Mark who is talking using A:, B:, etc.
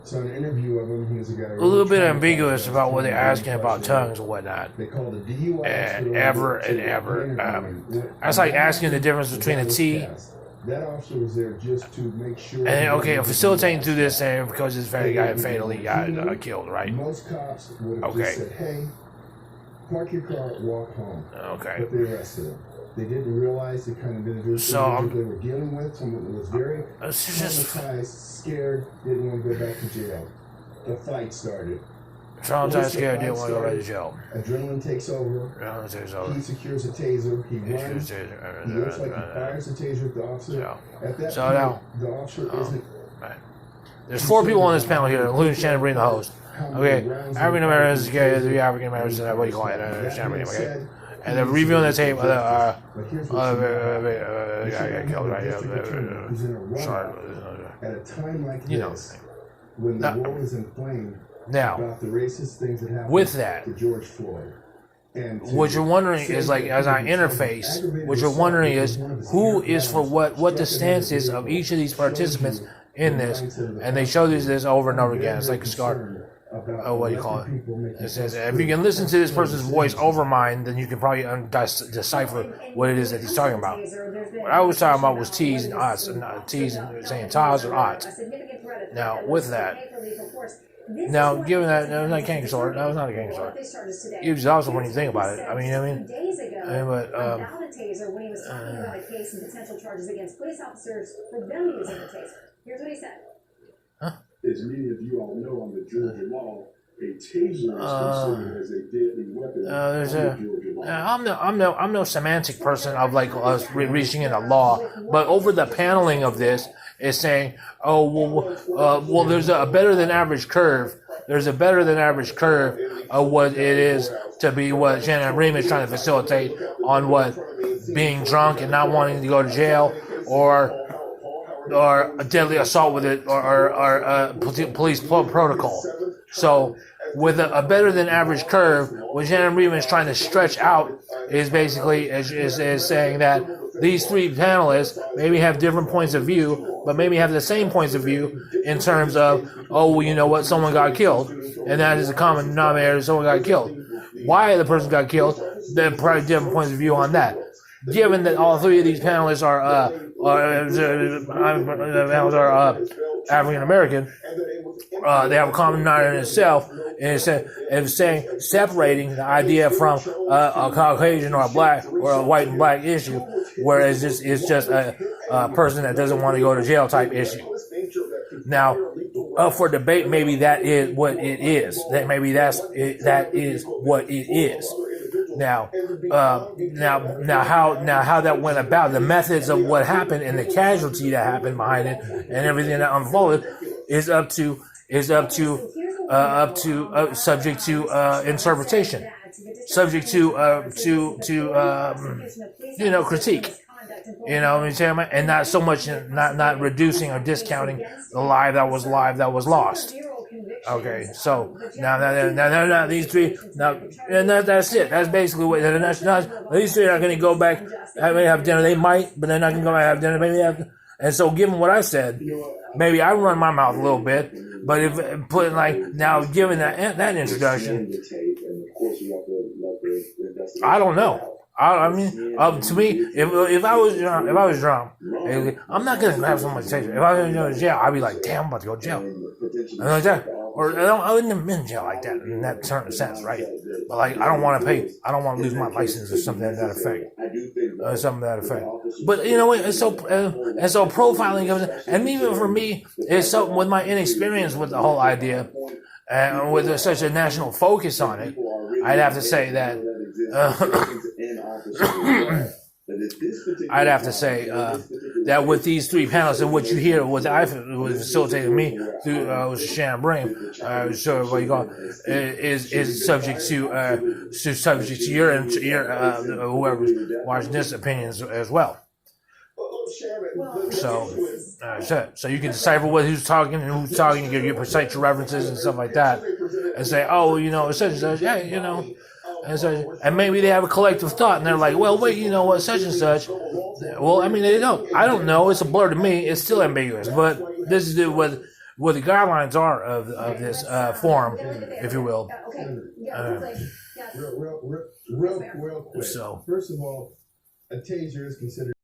A: So in an interview of him, he was a guy.
B: A little bit ambiguous about what they're asking about tongues and whatnot.
A: They called it DUI.
B: Ever. That's like asking the difference between a T.
A: That officer was there just to make sure.
B: And okay, facilitating through this thing because this very guy fatally got killed, right?
A: Most cops would have just said, "Hey, park your car, walk home."
B: Okay.
A: But they arrested him. They didn't realize the kind of individual they were dealing with. Someone that was very traumatized, scared, didn't want to go back to jail. The fight started.
B: Traumatized, scared, didn't want to go back to jail.
A: Adrenaline takes over. He secures a taser. He runs. He looks like he fires the taser at the officer. At that point, the officer isn't.
B: Right. There's 4 people on this panel here, including Shannon Breen, the host. Okay, African Americans, the African Americans, what do you call it? Shannon Breen, okay? And they're reviewing the tape. Guy got killed, right?
A: At a time like this, when the world is inflamed about the racist things that happened
B: with that,
A: to George Floyd.
B: What you're wondering is, like, as I interface, what you're wondering is who is for what the stance is of each of these participants in this, and they show this over and over again. It's like a scar. What do you call it? It says, if you can listen to this person's voice over mine, then you can probably decipher what it is that he's talking about. What I was talking about was T's and odds, and T's and saying Taz or odds. Now, with that, now, given that, that was not a gang sword. That was not a gang sword. It was also when you think about it. I mean, but
C: when he was talking about a case and potential charges against police officers for them using the taser. Here's what he said.
D: As many of you all know, under Georgia law, a taser is considered as a deadly weapon.
B: I'm no semantic person of like us reaching in a law, but over the paneling of this is saying, well, there's a better than average curve. There's a better than average curve of what it is to be what Shannon Bream is trying to facilitate on what being drunk and not wanting to go to jail or a deadly assault with it or police protocol. So with a better than average curve, what Shannon Bream is trying to stretch out is basically is saying that these 3 panelists maybe have different points of view, but maybe have the same points of view in terms of, you know what, someone got killed, and that is a common denominator, someone got killed. Why the person got killed, there are probably different points of view on that. Given that all 3 of these panelists are African American, they have a common denominator in itself, and it's saying separating the idea from a Caucasian or a black or a white and black issue, whereas it's just a person that doesn't want to go to jail type issue. Now, up for debate, maybe that is what it is. That maybe that is what it is. Now how that went about, the methods of what happened and the casualty that happened behind it and everything that unfolded is subject to interpretation, subject to critique. You know what I'm saying? And not so much, not reducing or discounting the life that was lost. Okay, so now these 3, and that's it. That's basically what these 3 are going to go back. I may have dinner. They might, but they're not going to go back and have dinner. Maybe have. And so, given what I said, maybe I run my mouth a little bit. But if putting given that introduction, I don't know. I mean, to me, if I was drunk, I'm not gonna have someone take it. If I was going to jail, I'd be like, damn, I'm about to go to jail. And like that. Or I wouldn't have been in jail like that in that certain sense, right? But like, I don't want to pay. I don't want to lose my license or something to that effect. But you know what? And so profiling comes in, and even for me, it's something with my inexperience with the whole idea, and with such a national focus on it, I'd have to say that. I'd have to say that with these 3 panelists and what you hear, what I was facilitating me through Shannon Bream, so what you call is subject to your whoever's watching this opinions as well. So you can decipher who's talking and who's talking. You can cite your references and stuff like that, and say, such and such, yeah, And maybe they have a collective thought, and they're like, well, wait, you know what, such and such. Well, I mean, they don't. I don't know. It's a blur to me. It's still ambiguous. But this is what what the guidelines are of this form, if you will.
C: Okay. Yeah. Quick. Yes.
A: Real quick.
B: So.
A: First of all, a taser is considered